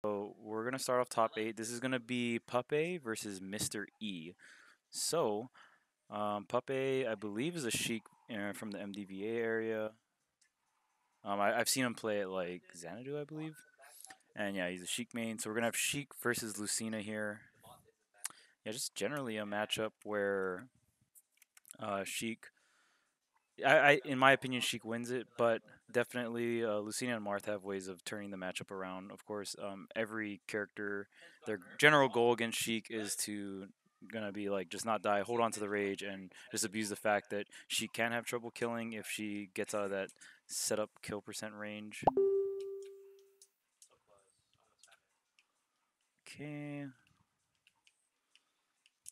So we're gonna start off top 8. This is gonna be Puppeh versus Mr.E. So Puppeh, I believe, is a Sheik from the MDVA area. I've seen him play at like Xanadu, I believe. And yeah, he's a Sheik main. So we're gonna have Sheik versus Lucina here. Yeah, just generally a matchup where Sheik, in my opinion, Sheik wins it, but definitely Lucina and Marth have ways of turning the matchup around. Of course, every character, their general goal against Sheik is to gonna be like just not die, hold on to the rage, and just abuse the fact that she can have trouble killing if she gets out of that setup kill percent range. Okay,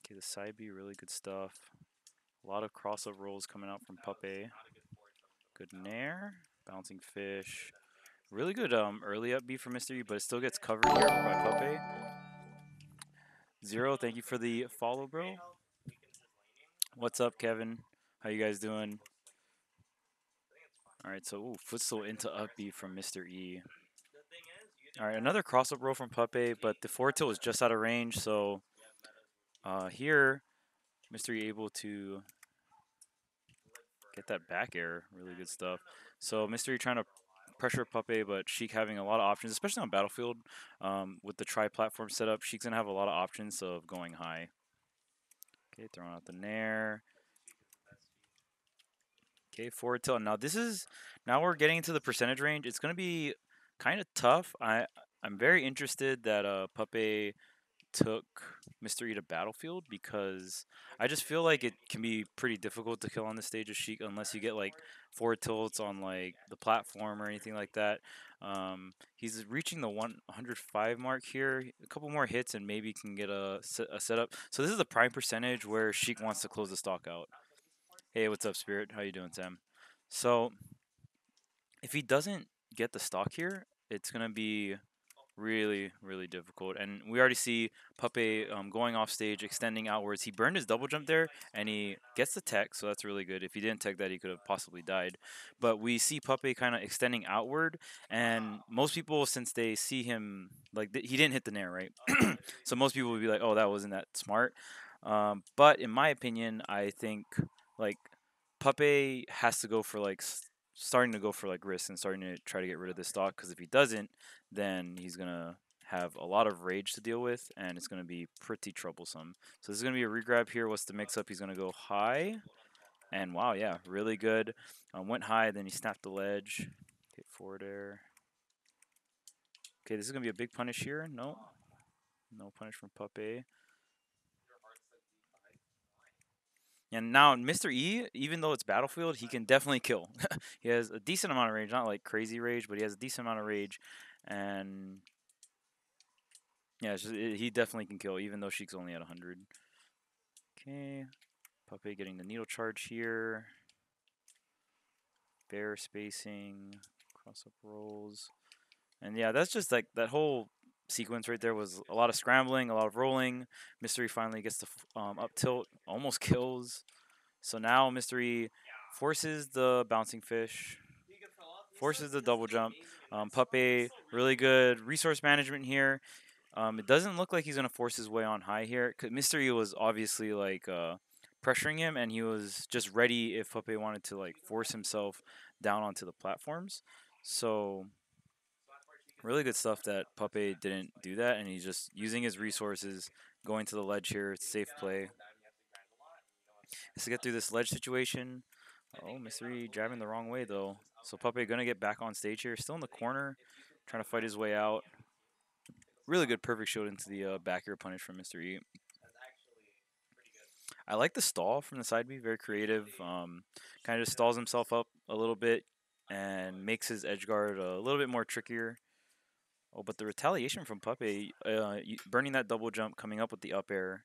okay, the side B, really good stuff. A lot of cross-up rolls coming out from Puppeh. Good nair, bouncing fish. Really good early up B for Mr.E, but it still gets covered here by Puppeh. Zero, thank you for the follow, bro. What's up, Kevin? How you guys doing? All right, so footstool into up B from Mr.E. All right, another cross-up roll from Puppeh, but the forward tilt was just out of range, so here, Mr.E able to get that back air. Really good stuff. So Mr.E trying to pressure Puppeh, but Sheik having a lot of options, especially on Battlefield. With the tri-platform setup, Sheik's going to have a lot of options of going high. Okay, throwing out the nair. Okay, forward tilt. Now we're getting into the percentage range. It's going to be kind of tough. I'm very interested that Puppeh took Mr. E to Battlefield because I just feel like it can be pretty difficult to kill on the stage of Sheik unless you get like forward tilts on like the platform or anything like that. He's reaching the 105 mark here. A couple more hits and maybe can get a setup. So this is the prime percentage where Sheik wants to close the stock out. Hey, what's up, Spirit? How you doing, Sam? So if he doesn't get the stock here, it's gonna be really, really difficult. And we already see Puppeh going off stage, extending outwards. He burned his double jump there, and he gets the tech, so that's really good. If he didn't tech that, he could have possibly died. But we see Puppeh kind of extending outward, and most people, since they see him, like, he didn't hit the nair, right? So most people would be like, oh, that wasn't that smart. But in my opinion, I think, like, Puppeh has to go for, like, starting to go for, like, risk and starting to try to get rid of this stock, because if he doesn't, then he's going to have a lot of rage to deal with, and it's going to be pretty troublesome. So this is going to be a regrab here. What's the mix-up? He's going to go high, and wow, yeah, really good. Went high, then he snapped the ledge. Okay, forward air. Okay, this is going to be a big punish here. No, no punish from Puppeh. And now Mr. E, even though it's Battlefield, he can definitely kill. He has a decent amount of rage, not like crazy rage, but he has a decent amount of rage. And yeah, he definitely can kill, even though Sheik's only at 100. Okay, Puppeh getting the needle charge here. Bear spacing, cross up rolls. And yeah, that's just like that whole sequence right there was a lot of scrambling, a lot of rolling. Mr.E finally gets the up tilt, almost kills. So now Mr.E forces the bouncing fish, forces the double jump. Puppeh, really good resource management here. It doesn't look like he's going to force his way on high here. Mr.E was obviously like pressuring him, and he was just ready if Puppeh wanted to like force himself down onto the platforms. So really good stuff that Puppeh didn't do that, and he's just using his resources, going to the ledge here. It's safe play. Has to get through this ledge situation. Oh, Mr.E driving the wrong way though. So Puppeh gonna get back on stage here, still in the corner, trying to fight his way out. Really good perfect shield into the back air punish from Mr.E. I like the stall from the side B, very creative. Kind of just stalls himself up a little bit and makes his edge guard a little bit more trickier. Oh, but the retaliation from Puppeh, burning that double jump, coming up with the up air,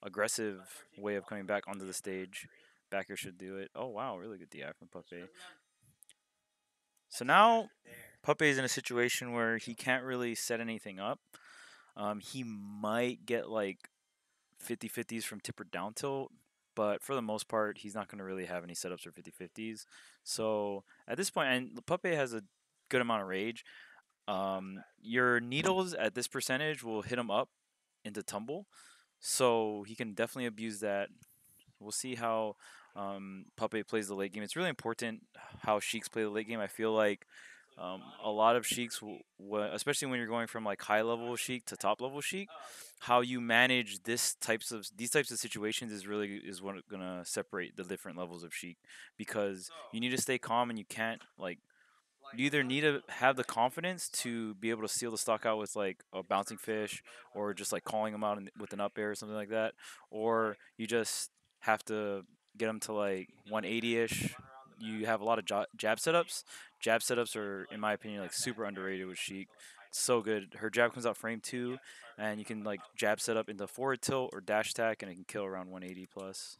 aggressive way of coming back onto the stage. Back air should do it. Oh wow, really good DI from Puppeh. So now Puppeh is in a situation where he can't really set anything up. He might get like 50-50s from tip or down tilt, but for the most part, he's not going to really have any setups for 50-50s. So at this point, and Puppeh has a good amount of rage. Your needles at this percentage will hit him up into tumble, so he can definitely abuse that. We'll see how Puppeh plays the late game. It's really important how Sheiks play the late game. I feel like a lot of Sheiks, especially when you're going from like high level Sheik to top level Sheik, how you manage these types of situations is what gonna separate the different levels of Sheik, because you need to stay calm and you can't like you either need to have the confidence to be able to steal the stock out with like a bouncing fish or just like calling them out with an up air or something like that, or you just have to get them to like 180-ish. You have a lot of jab setups. Jab setups are, in my opinion, like super underrated with Sheik. It's so good. Her jab comes out frame 2, and you can like jab set up into forward tilt or dash attack, and it can kill around 180 plus.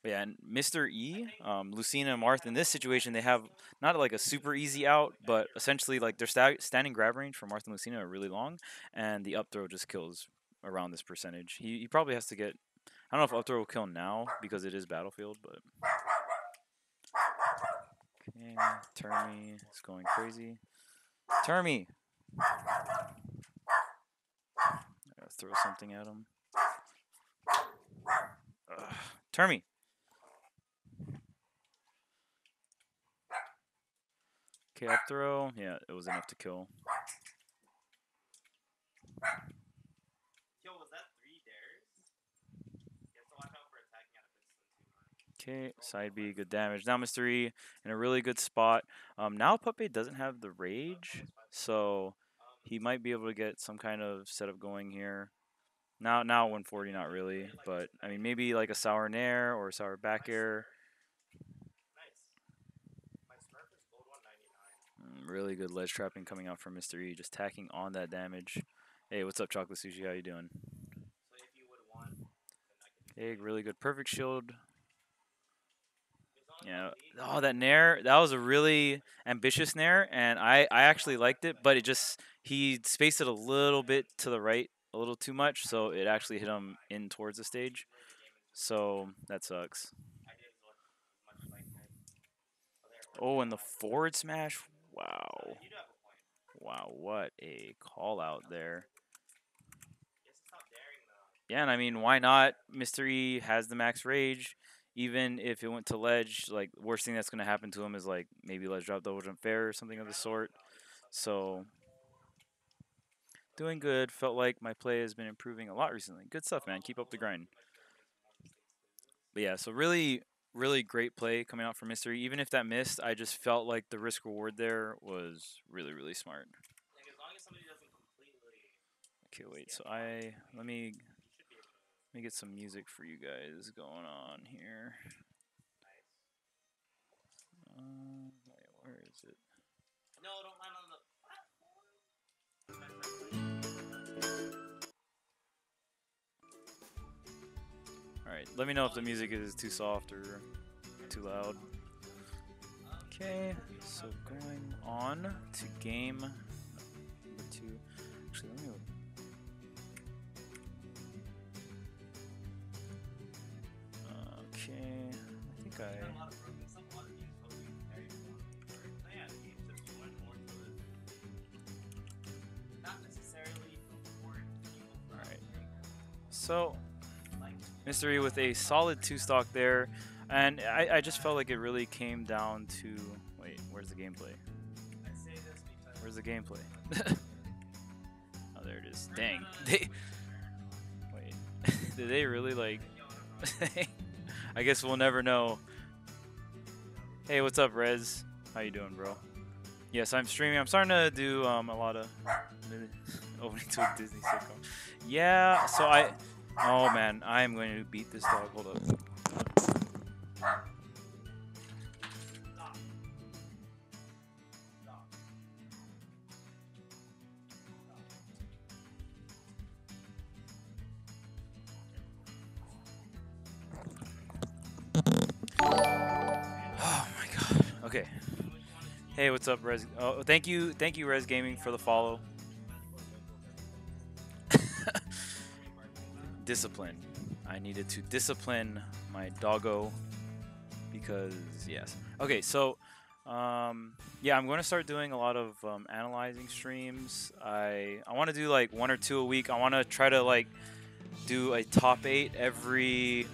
But yeah, and Mr.E, Lucina and Marth, in this situation, they have not like a super easy out, but essentially like their standing grab range for Marth and Lucina are really long, and the up throw just kills around this percentage. He probably has to get. I don't know if up throw will kill now because it is Battlefield, but. Okay, Termy is going crazy. Termy! I gotta throw something at him. Ugh. Termy! Okay, up throw. Yeah, it was enough to kill. Okay, side B, good damage. Now Mr.E in a really good spot. Now Puppeh doesn't have the rage, so he might be able to get some kind of setup going here. Now 140, not really, but I mean maybe like a sour nair or a sour back air. Really good ledge trapping coming out from Mr.E, just tacking on that damage. Hey, what's up, Chocolate Sushi? How you doing? Okay, really good perfect shield. Yeah. Oh, that nair. That was a really ambitious nair, and I actually liked it, but he spaced it a little bit to the right, a little too much, so it actually hit him in towards the stage. So that sucks. Oh, and the forward smash. Wow. Wow, what a call out there. Yeah, and I mean, why not? Mr.E has the max rage. Even if it went to ledge, like worst thing that's gonna happen to him is like maybe ledge drop, double jump fair or something of the sort. So doing good. Felt like my play has been improving a lot recently. Good stuff, man. Keep up the grind. But yeah, so really great play coming out from Mr.E. Even if that missed, I just felt like the risk reward there was really smart. Okay, wait. So let me get some music for you guys going on here. Wait, where is it? No, don't land on the Alright, let me know if the music is too soft or too loud. Okay, so going on to game number 2. Actually, let me look. Okay, I think Alright. So Mr.E with a solid 2-stock there, and I just felt like it really came down to wait, where's the gameplay? Where's the gameplay? Oh, there it is. Dang. Wait. Did they really like I guess we'll never know. Hey, what's up, Rez? How you doing, bro? Yes, I'm streaming. I'm starting to do a lot of opening to a Disney sitcom. Yeah, so oh man, I am going to beat this dog. Hold up. Oh my god. Okay. Hey, what's up, Rez? Oh, thank you, Rez Gaming, for the follow. Discipline. I needed to discipline my doggo because yes. Okay, so Yeah, I'm going to start doing a lot of analyzing streams. I want to do like 1 or 2 a week. I want to try to like do a top 8 every.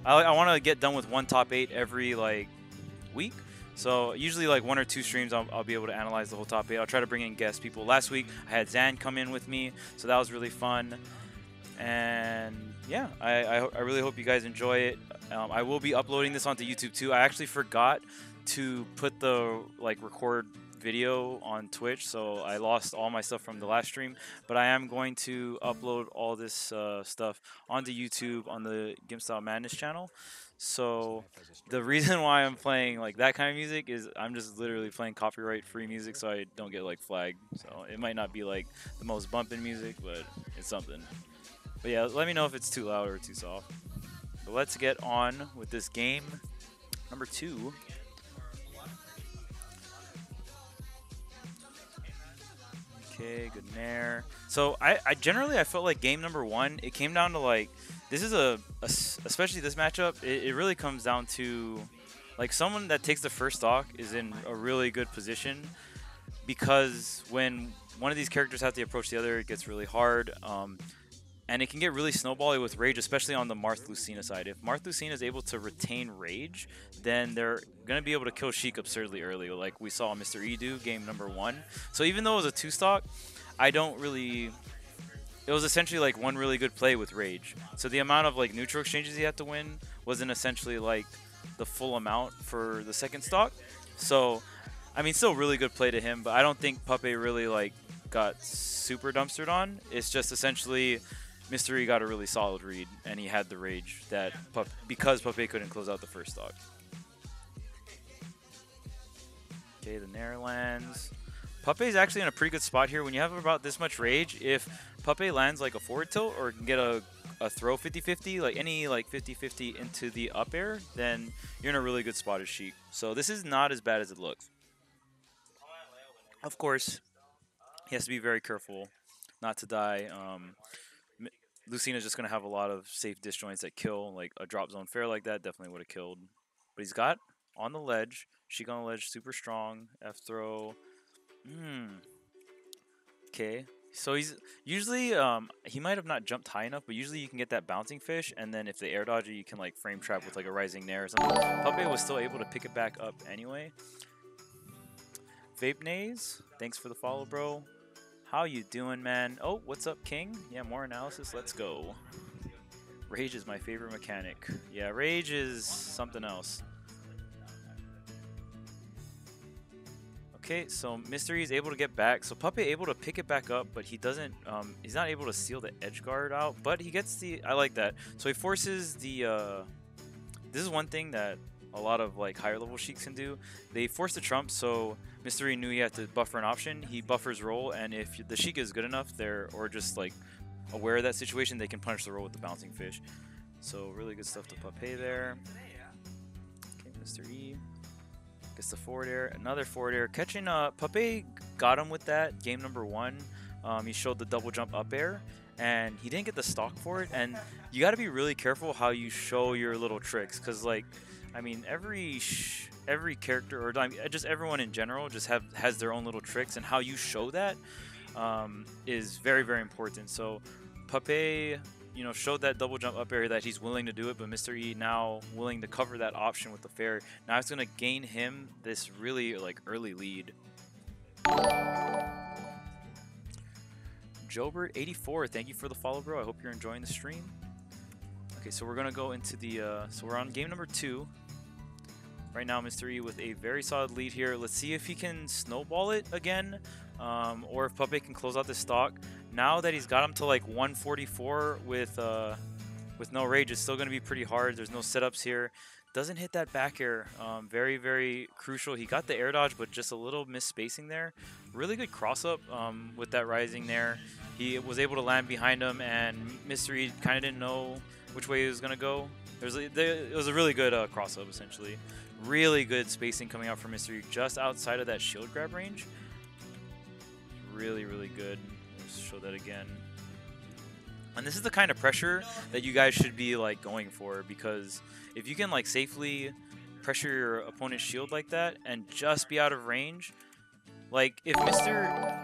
I want to get done with one top 8 every like week. So usually like 1 or 2 streams, I'll be able to analyze the whole top 8. I'll try to bring in guest people. Last week I had Zan come in with me, so that was really fun. And yeah, I really hope you guys enjoy it. I will be uploading this onto YouTube too. I actually forgot to put the like record video on Twitch, so I lost all my stuff from the last stream. But I am going to upload all this stuff onto YouTube on the GimStyle Madness channel. So the reason why I'm playing like that kind of music is I'm just literally playing copyright-free music, so I don't get like flagged. So it might not be like the most bumping music, but it's something. But yeah, let me know if it's too loud or too soft. But let's get on with this game number 2. Okay, good nair. So I generally I felt like game number 1, it came down to like, this is especially this matchup, it really comes down to like someone that takes the first stock is in a really good position, because when one of these characters have to approach the other, it gets really hard. And it can get really snowbally with Rage, especially on the Marth Lucina side. If Marth Lucina is able to retain Rage, then they're going to be able to kill Sheik absurdly early, like we saw Mr.E do game number 1. So even though it was a 2-stock, I don't really... It was essentially like one really good play with Rage. So the amount of like neutral exchanges he had to win wasn't essentially like the full amount for the second stock. So, I mean, still really good play to him, but I don't think Puppeh really like got super dumpstered on. It's just essentially... Mr.E got a really solid read, and he had the Rage that because Puppeh couldn't close out the first stock. Okay, the Nair lands. Puppeh is actually in a pretty good spot here. When you have about this much Rage, if Puppeh lands like a forward tilt or can get a throw 50-50, like any like 50-50 into the up air, then you're in a really good spot as Sheik. So this is not as bad as it looks. Of course, he has to be very careful not to die. Lucina's just going to have a lot of safe disjoints that kill. Like a drop zone fair like that definitely would have killed. But he's got on the ledge. Sheik on the ledge, super strong. F throw. Okay. So he's usually, he might have not jumped high enough, but usually you can get that bouncing fish, and then if they air dodge it, you can like frame trap with like a rising nair or something. Puppeh was still able to pick it back up anyway. Vape Nays, thanks for the follow, bro. How you doing, man? Oh, what's up, King? Yeah, more analysis. Let's go. Rage is my favorite mechanic. Yeah, Rage is something else. Okay, so Mr.E is able to get back. So Puppeh able to pick it back up, but he doesn't. He's not able to seal the edge guard out. But he gets the. I like that. So he forces the. This is one thing that a lot of like higher level Sheiks can do. They force the trump, so Mr.E knew he had to buffer an option. He buffers roll, and if the Sheik is good enough, or just like aware of that situation, they can punish the roll with the bouncing fish. So really good stuff to Puppeh there. Okay, Mr.E gets the forward air, another forward air. Catching Puppeh got him with that game number 1. He showed the double jump up air, and he didn't get the stock for it. And you got to be really careful how you show your little tricks, because like, I mean, every character, or just everyone in general, just has their own little tricks, and how you show that is very, very important. So Puppeh, you know, showed that double jump up air that he's willing to do it, but Mr.E now willing to cover that option with the fair. Now it's going to gain him this really like early lead. Jobert84, thank you for the follow, bro. I hope you're enjoying the stream. Okay, so we're going to go into the, so we're on game number 2. Right now, Mr.E with a very solid lead here. Let's see if he can snowball it again, or if Puppeh can close out this stock. Now that he's got him to like 144 with no Rage, it's still going to be pretty hard. There's no setups here. Doesn't hit that back air. Very, very crucial. He got the air dodge, but just a little misspacing there. Really good cross-up with that rising there. He was able to land behind him, and Mr.E kind of didn't know which way he was going to go. It was a really good cross-up, essentially. Really good spacing coming out from Mr.E just outside of that shield grab range. Really, really good. Let's show that again. And this is the kind of pressure that you guys should be like going for, because if you can like safely pressure your opponent's shield like that and just be out of range. Like, if Mr.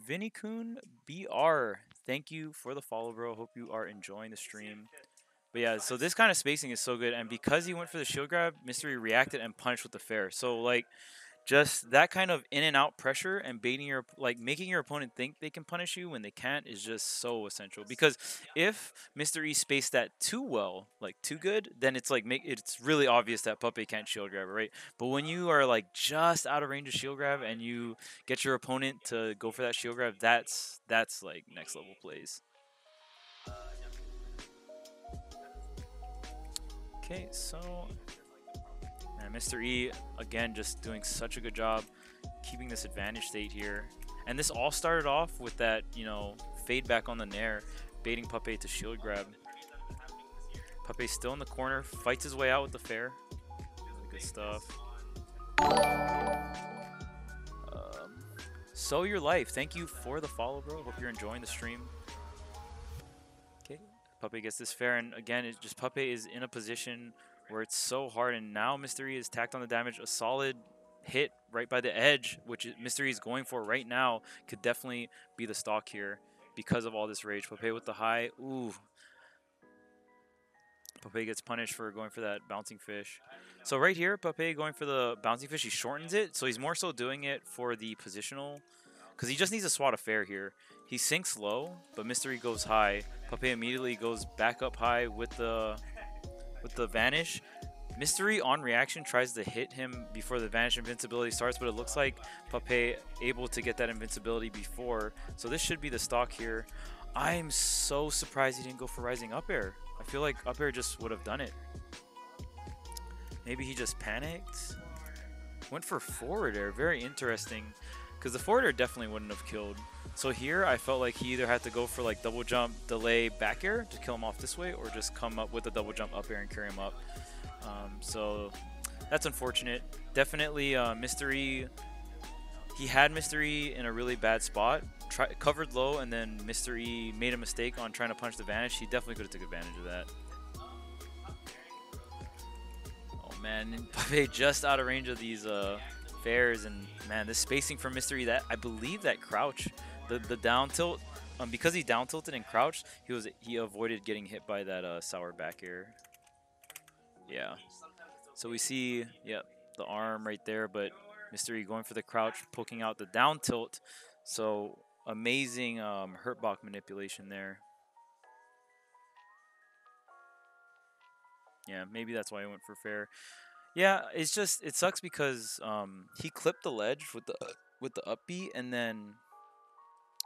Vinny-kun BR, thank you for the follow, bro. Hope you are enjoying the stream. But yeah, so this kind of spacing is so good, and because he went for the shield grab, Mr.E reacted and punished with the fair. So, like, just that kind of in and out pressure and baiting your, like, making your opponent think they can punish you when they can't is just so essential. Because if Mr.E spaced that too well, like too good, then it's like it's really obvious that Puppeh can't shield grab, right? But when you are like just out of range of shield grab and you get your opponent to go for that shield grab, that's like next level plays. Okay, so and Mr.E, again, just doing such a good job keeping this advantage state here. And this all started off with that, you know, fade back on the nair, baiting Puppeh to shield grab. Puppeh still in the corner, fights his way out with the fair. Really good stuff. So Your Life, thank you for the follow, bro. Hope you're enjoying the stream. Okay, Puppeh gets this fair, and again, it's just Puppeh is in a position where it's so hard, and now Mr.E is tacked on the damage. A solid hit right by the edge, which Mr.E is going for right now, could definitely be the stock here because of all this rage. Puppeh with the high. Ooh. Puppeh gets punished for going for that bouncing fish. So right here, Puppeh going for the bouncing fish, he shortens it. So he's more so doing it for the positional, because he just needs to swat a fair here. He sinks low, but Mr.E goes high. Puppeh immediately goes back up high with the vanish. Mr.E on reaction tries to hit him before the vanish invincibility starts, but it looks like Puppeh able to get that invincibility before. So this should be the stock here. I'm so surprised he didn't go for rising up air. I feel like up air just would have done it. Maybe he just panicked. Went for forward air. Very interesting. Because the forward air definitely wouldn't have killed. So here I felt like he either had to go for like double jump, delay, back air to kill him off this way, or just come up with a double jump up air and carry him up. So that's unfortunate. Definitely Mr.E, he had Mr.E in a really bad spot. Covered low, and then Mr.E made a mistake on trying to punch the vanish. He definitely could have took advantage of that. Oh man, Puppeh just out of range of these fairs, and man, this spacing from Mr.E, that I believe that crouch, the down tilt, because he down tilted and crouched, he avoided getting hit by that sour back air. Yeah. So we see, yep, the arm right there, but Mr.E going for the crouch, poking out the down tilt. So amazing hurt block manipulation there. Yeah, maybe that's why he went for fair. Yeah, it's just, it sucks because he clipped the ledge with the upbeat, and then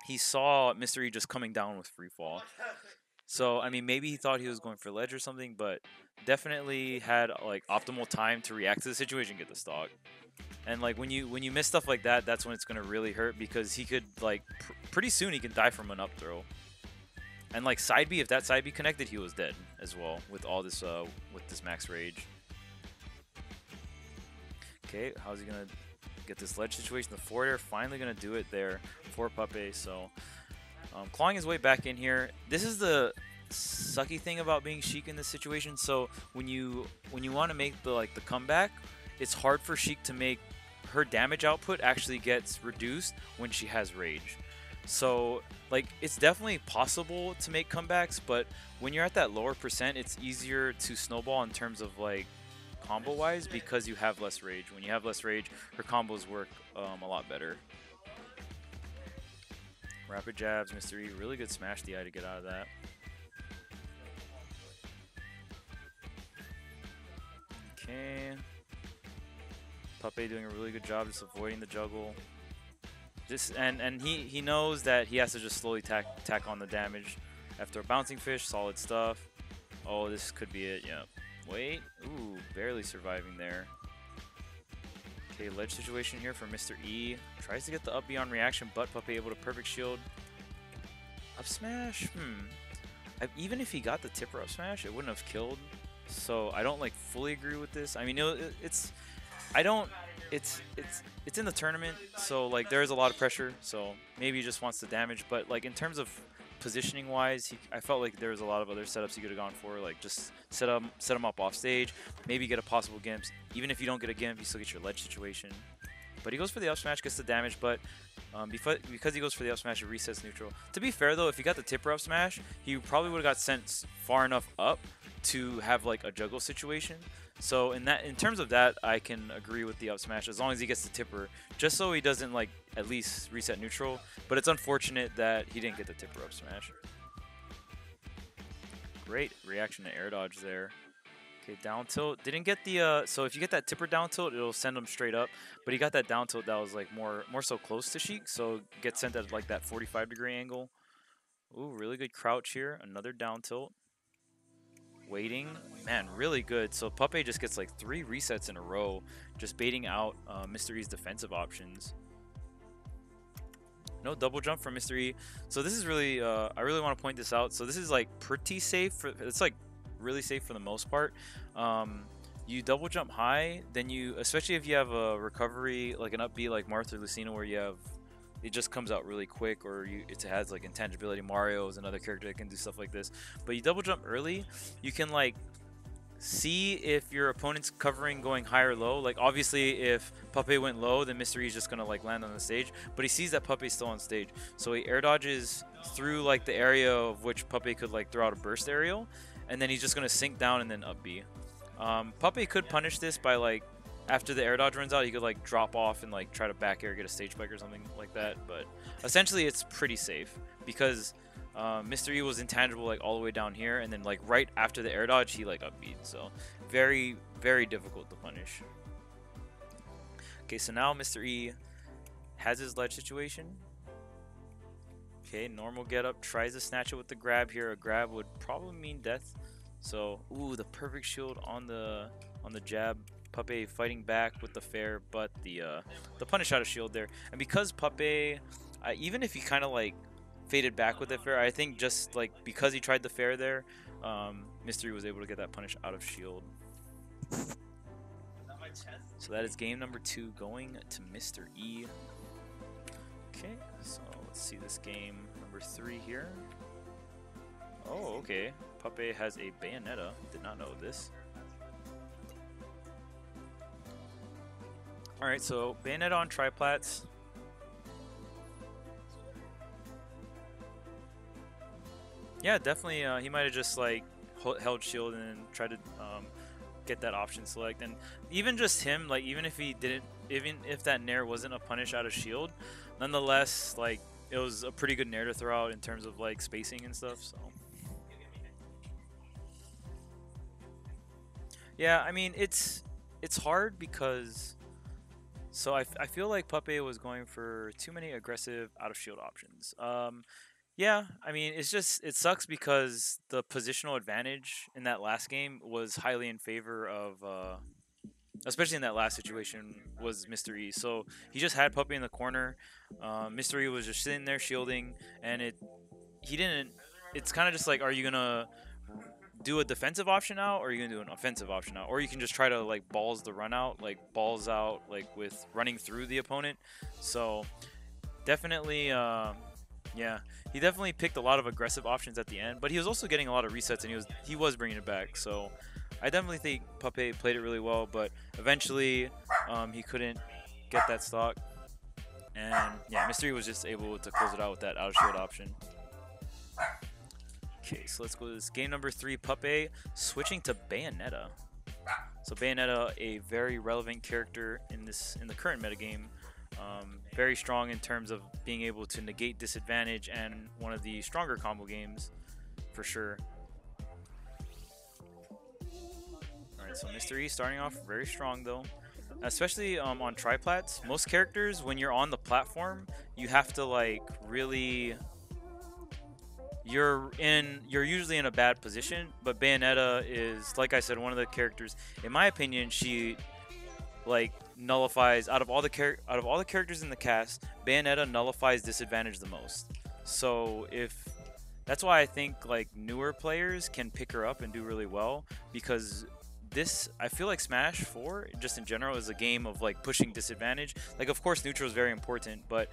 he saw Mr.E just coming down with free fall. So, I mean, maybe he thought he was going for ledge or something, but definitely had like optimal time to react to the situation, get the stock. And like when you miss stuff like that, that's when it's gonna really hurt, because he could like pretty soon he can die from an up throw. And like side B, if that side B connected, he was dead as well with all this with this max rage. Okay, how's he gonna get this ledge situation? The forward air finally gonna do it there for Puppeh. So clawing his way back in here. This is the sucky thing about being Sheik in this situation. So when you want to make the comeback, it's hard for Sheik to make her damage output actually gets reduced when she has rage. So like it's definitely possible to make comebacks, but when you're at that lower percent, it's easier to snowball in terms of like combo wise, because you have less rage. When you have less rage, her combos work a lot better. Rapid jabs, Mr.E, really good smash DI to get out of that. Okay. Puppeh doing a really good job just avoiding the juggle. Just and he knows that he has to just slowly tack on the damage after a bouncing fish. Solid stuff. Oh, this could be it. Yeah. Wait. Ooh, barely surviving there. Okay, ledge situation here for Mr.E. Tries to get the up B on reaction, but Puppeh able to perfect shield. Up smash? Even if he got the tipper up smash, it wouldn't have killed. So I don't like fully agree with this. I mean, it's in the tournament, so like there is a lot of pressure. So maybe he just wants the damage, but like in terms of positioning wise, I felt like there was a lot of other setups he could have gone for, like just set him up off stage, maybe get a possible gimp. Even if you don't get a gimp, you still get your ledge situation. But he goes for the up smash, gets the damage, but because he goes for the up smash, it resets neutral. To be fair though, if he got the tipper up smash, he probably would have got sent far enough up to have like a juggle situation. So in terms of that, I can agree with the up smash as long as he gets the tipper, just so he doesn't like at least reset neutral. But it's unfortunate that he didn't get the tipper up smash. Great reaction to air dodge there. Okay, down tilt. Didn't get the so if you get that tipper down tilt, it'll send him straight up. But he got that down tilt that was like more so close to Sheik, so gets sent at like that 45-degree angle. Ooh, really good crouch here. Another down tilt. Waiting, man, really good. So Puppeh just gets like 3 resets in a row, just baiting out Mr.E's defensive options. No double jump from Mr.E. So this is really, I really want to point this out. So this is like pretty safe. It's like really safe for the most part. You double jump high, then you, especially if you have a recovery, like an up B like Marth or Lucina, where you have, it just comes out really quick, or it has like intangibility. Mario is another character that can do stuff like this. But you double jump early, you can like see if your opponent's covering going high or low. Like obviously if Puppeh went low, then Mr.E is just gonna like land on the stage. But he sees that Puppeh's still on stage, so he air dodges through like the area of which Puppeh could like throw out a burst aerial, and then he's just gonna sink down and then up B. Puppeh could punish this by like, after the air dodge runs out, he could like drop off and like try to back air, get a stage spike or something like that. But essentially it's pretty safe because Mr.E was intangible like all the way down here, and then like right after the air dodge he like upbeat. So very, very difficult to punish. Okay, so now Mr.E has his ledge situation. Okay, normal get up, tries to snatch it with the grab here. A grab would probably mean death. So, ooh, the perfect shield on the jab. Puppeh fighting back with the fair, but the punish out of shield there. And because Puppeh, even if he kind of like faded back with the fair, I think just like because he tried the fair there, Mr.E was able to get that punish out of shield. So that is game number 2 going to Mr.E. Okay, so let's see this game number 3 here. Oh, okay. Puppeh has a Bayonetta. Did not know this. Alright, so Bayonetta on triplats. Yeah, definitely he might have just like held shield and tried to get that option select. And even just him, like even if that nair wasn't a punish out of shield, nonetheless, like it was a pretty good nair to throw out in terms of like spacing and stuff. So yeah, I mean it's hard because I feel like Puppeh was going for too many aggressive out of shield options. Yeah, I mean it sucks because the positional advantage in that last game was highly in favor of especially in that last situation was Mr.E. So he just had Puppeh in the corner. Mr.E was just sitting there shielding, and it's kind of just like, are you gonna do a defensive option out, or are you gonna do an offensive option out? Or you can just try to like balls the run out, like balls out like with running through the opponent. So definitely yeah, he definitely picked a lot of aggressive options at the end, but he was also getting a lot of resets, and he was bringing it back. So I definitely think Puppeh played it really well, but eventually he couldn't get that stock, and yeah, Mr.E was just able to close it out with that out of shield option. Okay, so let's go to this game number 3. Puppeh switching to Bayonetta. So Bayonetta, a very relevant character in the current metagame. Very strong in terms of being able to negate disadvantage, and one of the stronger combo games for sure. Alright, so Mr.E starting off very strong though, especially on triplats. Most characters, when you're on the platform, you have to like really, you're usually in a bad position. But Bayonetta is, like I said, one of the characters, in my opinion, she like nullifies out of all the characters in the cast, Bayonetta nullifies disadvantage the most. So that's why I think like newer players can pick her up and do really well, because this, I feel like Smash 4, just in general, is a game of like pushing disadvantage. Like, of course, neutral is very important, but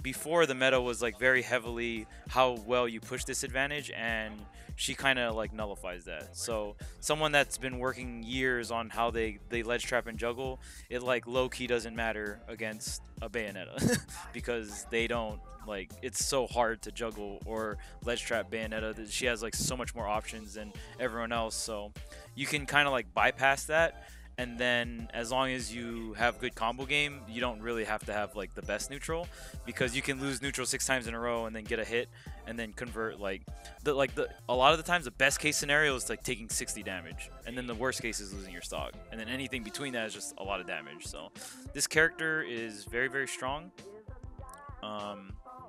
before the meta was like very heavily how well you push disadvantage, and she kind of like nullifies that. So someone that's been working years on how they ledge trap and juggle, it like low key doesn't matter against a Bayonetta because they don't like, it's so hard to juggle or ledge trap Bayonetta that she has like so much more options than everyone else. So you can kind of like bypass that, and then as long as you have good combo game, you don't really have to have like the best neutral, because you can lose neutral 6 times in a row and then get a hit and then convert. Like a lot of the times the best case scenario is like taking 60 damage, and then the worst case is losing your stock, and then anything between that is just a lot of damage. So this character is very, very strong.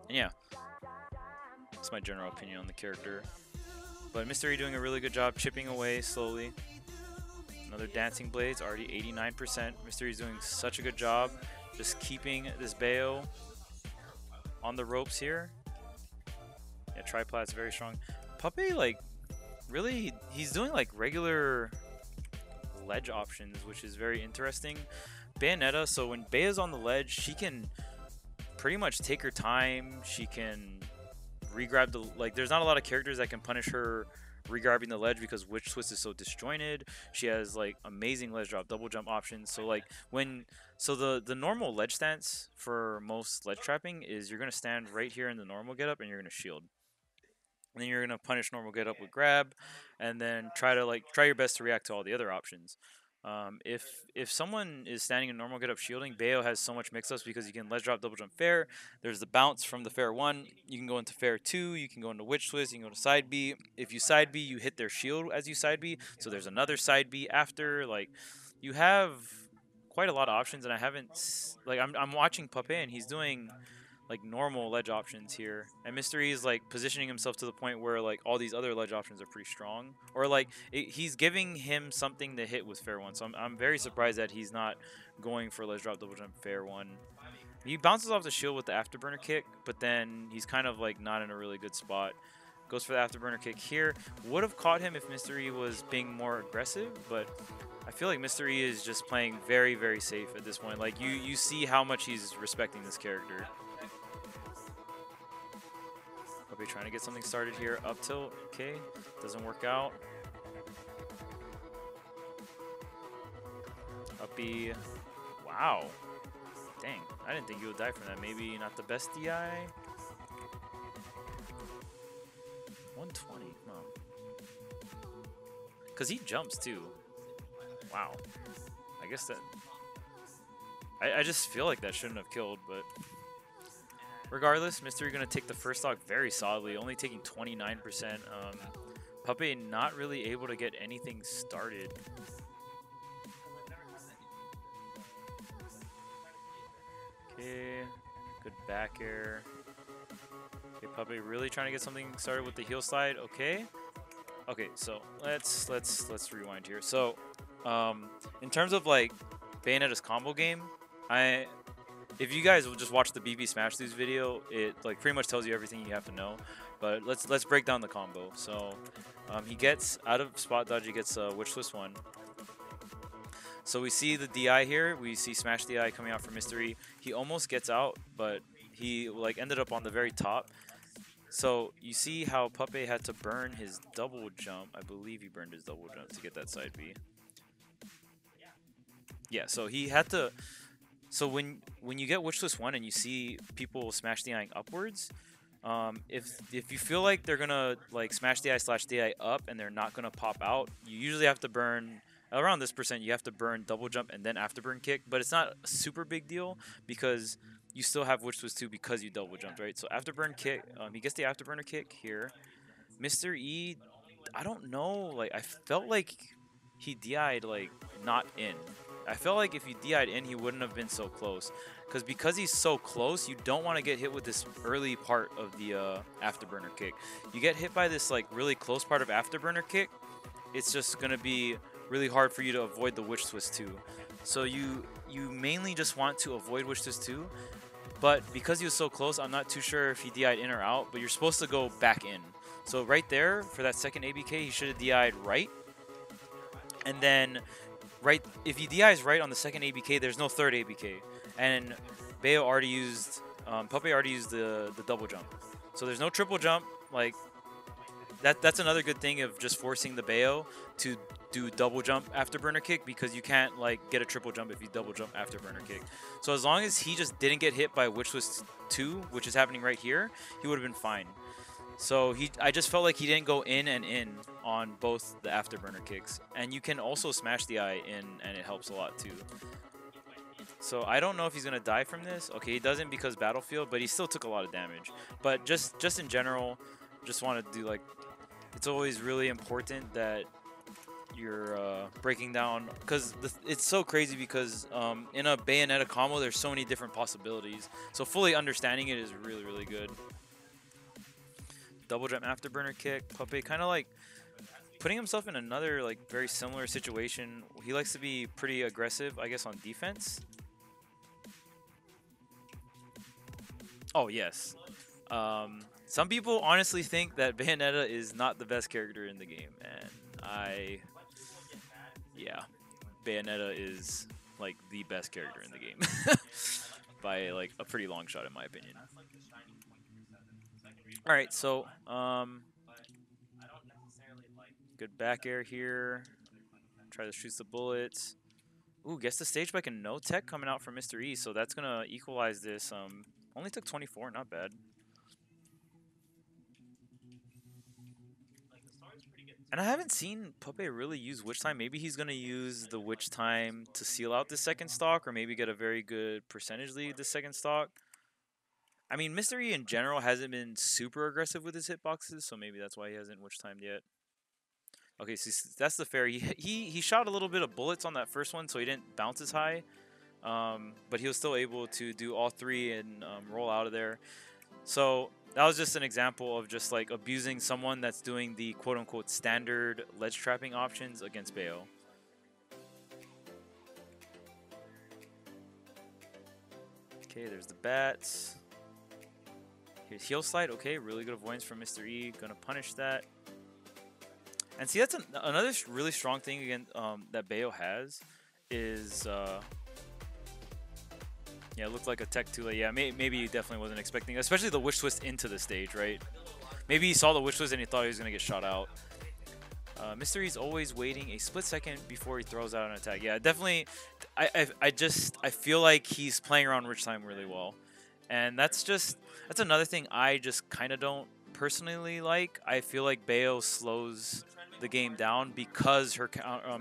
And yeah, that's my general opinion on the character. But Mr.E doing a really good job chipping away slowly. Another Dancing Blades, already 89%. Mr.E is doing such a good job just keeping this Bayo on the ropes here. Yeah, Triplat's very strong. Puppeh, like, really, he's doing like regular ledge options, which is very interesting. Bayonetta, so when Bayo's on the ledge, she can pretty much take her time. She can regrab the, like, there's not a lot of characters that can punish her regrabbing the ledge because Witch Twist is so disjointed. She has like amazing ledge drop, double jump options. So like the normal ledge stance for most ledge trapping is you're gonna stand right here in the normal getup and you're gonna shield. And then you're gonna punish normal getup with grab, and then try your best to react to all the other options. If someone is standing in normal getup shielding, Bayo has so much mix-ups because you can ledge drop, double jump fair. There's the bounce from the fair 1. You can go into fair 2. You can go into witch twist. You can go to side B. If you side B, you hit their shield as you side B. So there's another side B after. Like, you have quite a lot of options, and I haven't like I'm watching Puppeh and he's doing like normal ledge options here, and Mr.E is like positioning himself to the point where like all these other ledge options are pretty strong, or like he's giving him something to hit with fair 1. So I'm very surprised that he's not going for ledge drop, double jump, fair 1. He bounces off the shield with the afterburner kick, but then he's kind of like not in a really good spot. Goes for the afterburner kick here. Would have caught him if Mr.E was being more aggressive, but I feel like Mr.E is just playing very, very safe at this point. Like you see how much he's respecting this character. Puppeh trying to get something started here. Up tilt, okay, doesn't work out. Up B, wow. Dang, I didn't think you would die from that. Maybe not the best DI. 120, no. Because he jumps too. Wow. I guess that... I just feel like that shouldn't have killed, but... Regardless, Mr.E going to take the first stock very solidly, only taking 29%. Puppeh not really able to get anything started. Okay, good back air. Okay, Puppeh really trying to get something started with the heel slide. Okay. Okay, so let's rewind here. So, in terms of like Bayonetta's combo game, if you guys will just watch the BB Smash Lose video, it like pretty much tells you everything you have to know. But let's break down the combo. So he gets out of spot dodge, he gets Witch Twist 1. So we see the DI here. We see Smash DI coming out from Mr.E. He almost gets out, but he like ended up on the very top. So you see how Puppeh had to burn his double jump. I believe he burned his double jump to get that side B. Yeah, so he had to. So when you get Witch Twist 1 and you see people Smash DIing upwards, if you feel like they're gonna like Smash DI/DI up and they're not gonna pop out, you usually have to burn around this percent. You have to burn double jump and then afterburn kick, but it's not a super big deal because you still have Witch Twist 2 because you double jumped, right? So afterburn kick, he gets the afterburner kick here. Mr.E, I don't know, like I felt like he DI'd like not in. I felt like if he DI'd in, he wouldn't have been so close. Because he's so close, you don't want to get hit with this early part of the afterburner kick. You get hit by this like really close part of afterburner kick, it's just going to be really hard for you to avoid the Witch Twist 2. So you mainly just want to avoid Witch Twist 2. But because he was so close, I'm not too sure if he DI'd in or out, but you're supposed to go back in. So right there, for that second ABK, he should have DI'd right. and then right if he DIs right on the second ABK, there's no third ABK, and Bayo already used Puppeh already used the double jump, so there's no triple jump. Like that's another good thing of just forcing the Bayo to do double jump after burner kick, because you can't like get a triple jump if you double jump after burner kick. So as long as he just didn't get hit by Witch Twist 2, which is happening right here, he would have been fine. So I just felt like he didn't go in and in on both the afterburner kicks. And you can also smash the eye in, and it helps a lot too. So I don't know if he's going to die from this. Okay, he doesn't because Battlefield, but he still took a lot of damage. But just in general, just want to do like, it's always really important that you're breaking down, because it's so crazy because in a Bayonetta combo, there's so many different possibilities. So fully understanding it is really, really good. Double jump afterburner kick. Puppeh kind of like putting himself in another like very similar situation. He likes to be pretty aggressive, I guess, on defense. Oh yes. Some people honestly think that Bayonetta is not the best character in the game, and yeah, Bayonetta is like the best character in the game by like a pretty long shot in my opinion. All right, so good back air here. Try to shoot the bullets. Ooh, gets the stage spike and no tech coming out from Mr.E, so that's gonna equalize this. Only took 24, not bad. And I haven't seen Puppeh really use Witch Time. Maybe he's gonna use the Witch Time to seal out the second stock, or maybe get a very good percentage lead the second stock. I mean, Mr.E in general hasn't been super aggressive with his hitboxes, so maybe that's why he hasn't Witch Timed yet. Okay, so that's the fair. He shot a little bit of bullets on that first one, so he didn't bounce as high. But he was still able to do all three and roll out of there. So that was just an example of just like abusing someone that's doing the quote-unquote standard ledge trapping options against Bayo. Okay, there's the bats. Here's heel slide. Okay, really good avoidance from Mr.E. Gonna punish that. And see, that's another really strong thing again that Bayo has is yeah, it looked like a tech too late. Yeah, maybe he definitely wasn't expecting, especially the Witch Twist into the stage, right? Maybe he saw the Witch Twist and he thought he was gonna get shot out. Mr.E's always waiting a split second before he throws out an attack. Yeah, definitely. I feel like he's playing around Witch Time really well, and that's another thing I just kind of don't personally like. I feel like Bayo slows the game down because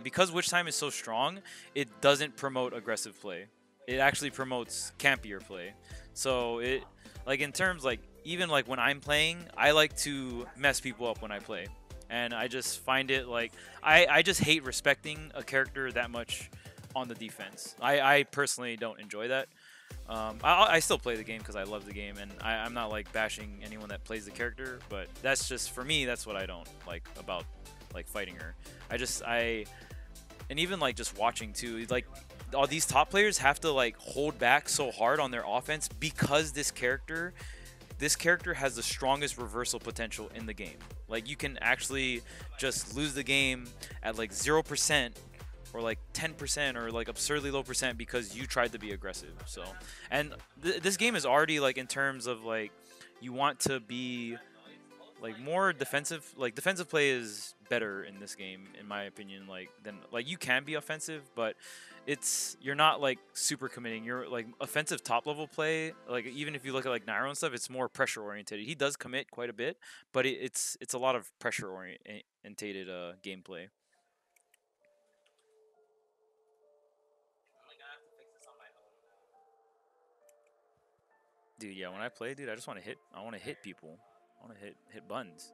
because Witch Time is so strong. It doesn't promote aggressive play. It actually promotes campier play. So it like in terms like even like when I'm playing, I like to mess people up when I play. And I just find it like I just hate respecting a character that much on the defense. I personally don't enjoy that. I still play the game because I love the game, and I'm not like bashing anyone that plays the character, but that's just for me. That's what I don't like about like fighting her. And even like just watching too, like all these top players have to like hold back so hard on their offense because this character has the strongest reversal potential in the game. Like you can actually just lose the game at like 0% or like 10% or like absurdly low percent because you tried to be aggressive. So, and this game is already like in terms of like you want to be like more defensive. Like defensive play is better in this game in my opinion. Like than like you can be offensive, but you're not like super committing. You're like offensive top level play. Like even if you look at like Nairo and stuff, it's more pressure oriented. He does commit quite a bit, but it's a lot of pressure oriented gameplay. Dude, yeah, when I play, dude, I just want to hit. I want to hit people. I want to hit buttons.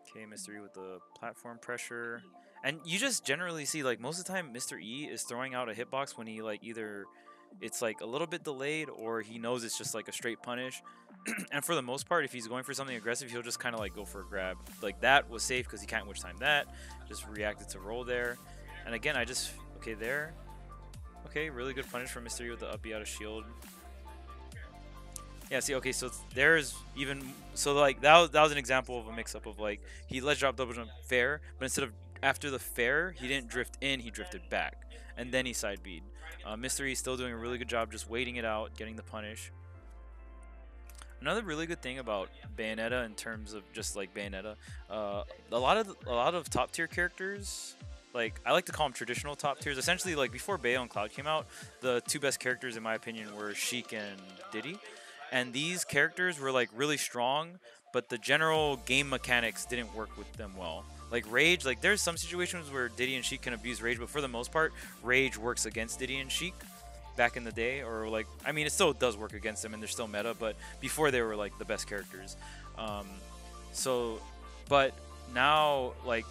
Okay, Mr.E with the platform pressure. And you just generally see, like, most of the time, Mr.E is throwing out a hitbox when he, like, either it's, like, a little bit delayed or he knows it's just, like, a straight punish. And for the most part, if he's going for something aggressive, he'll just kind of, like, go for a grab. Like, that was safe because he can't Witch Time that. Just reacted to roll there. And again, okay, there. Okay, really good punish from Mr.E with the up B out of shield. Yeah, see, okay, so there's even, so like, that was an example of a mix-up of like, he ledge drop double jump fair, but instead of after the fair, he didn't drift in, he drifted back. And then he side B'd. Mr.E still doing a really good job just waiting it out, getting the punish. Another really good thing about Bayonetta in terms of just like Bayonetta, a lot of top tier characters, like I like to call them traditional top tiers. Essentially, like before Bayo and Cloud came out, the two best characters in my opinion were Sheik and Diddy, and these characters were like really strong, but the general game mechanics didn't work with them well. Like Rage, like there's some situations where Diddy and Sheik can abuse Rage, but for the most part, Rage works against Diddy and Sheik back in the day, or like I mean it still does work against them and they're still meta, but before they were like the best characters. But now like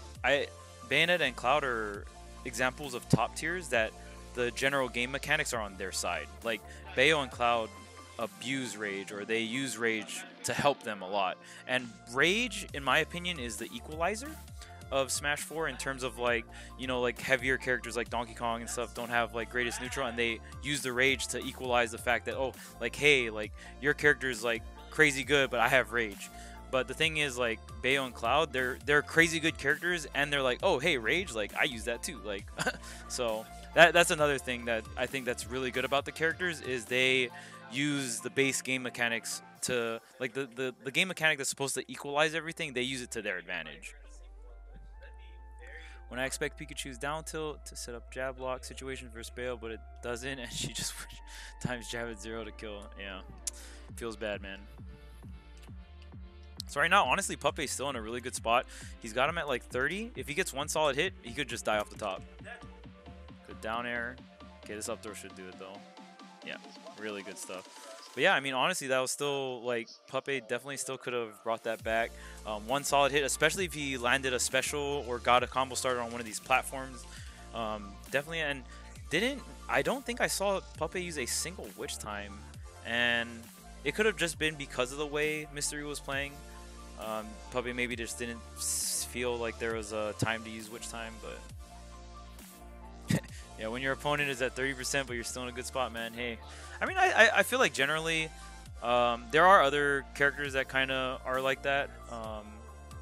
Bayonetta and Cloud are examples of top tiers that the general game mechanics are on their side. Like Bayo and Cloud abuse Rage, or they use Rage to help them a lot, and Rage in my opinion is the equalizer of Smash 4 in terms of like, you know, like heavier characters like Donkey Kong and stuff don't have like greatest neutral, and they use the Rage to equalize the fact that, oh, like, hey, like your character is like crazy good, but I have Rage. But the thing is, like Bayo and Cloud, they're crazy good characters, and they're like, oh, hey, Rage, like I use that too, like so that's another thing that I think that's really good about the characters, is they use the base game mechanics to like the game mechanic that's supposed to equalize everything, they use it to their advantage. When I expect Pikachu's down tilt to set up jab lock situation for Bayo, but it doesn't, and she just times jab at 0 to kill. Yeah, feels bad, man. So right now, honestly, Puppeh's still in a really good spot. He's got him at like 30. If he gets one solid hit, he could just die off the top. Good down air. Okay, this up throw should do it though. Yeah, really good stuff. But yeah, I mean, honestly, that was still, like, Puppeh definitely still could have brought that back. One solid hit, especially if he landed a special or got a combo starter on one of these platforms. Definitely, and I don't think I saw Puppeh use a single witch time. And it could have just been because of the way Mr.E was playing. Puppeh maybe just didn't feel like there was a time to use witch time, but... yeah, when your opponent is at 30%, but you're still in a good spot, man. Hey, I mean, I feel like generally there are other characters that kind of are like that,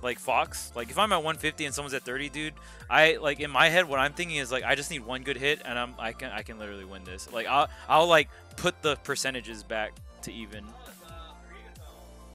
like Fox. Like if I'm at 150 and someone's at 30, dude, I like in my head what I'm thinking is like I just need one good hit and I can literally win this. Like I'll like put the percentages back to even.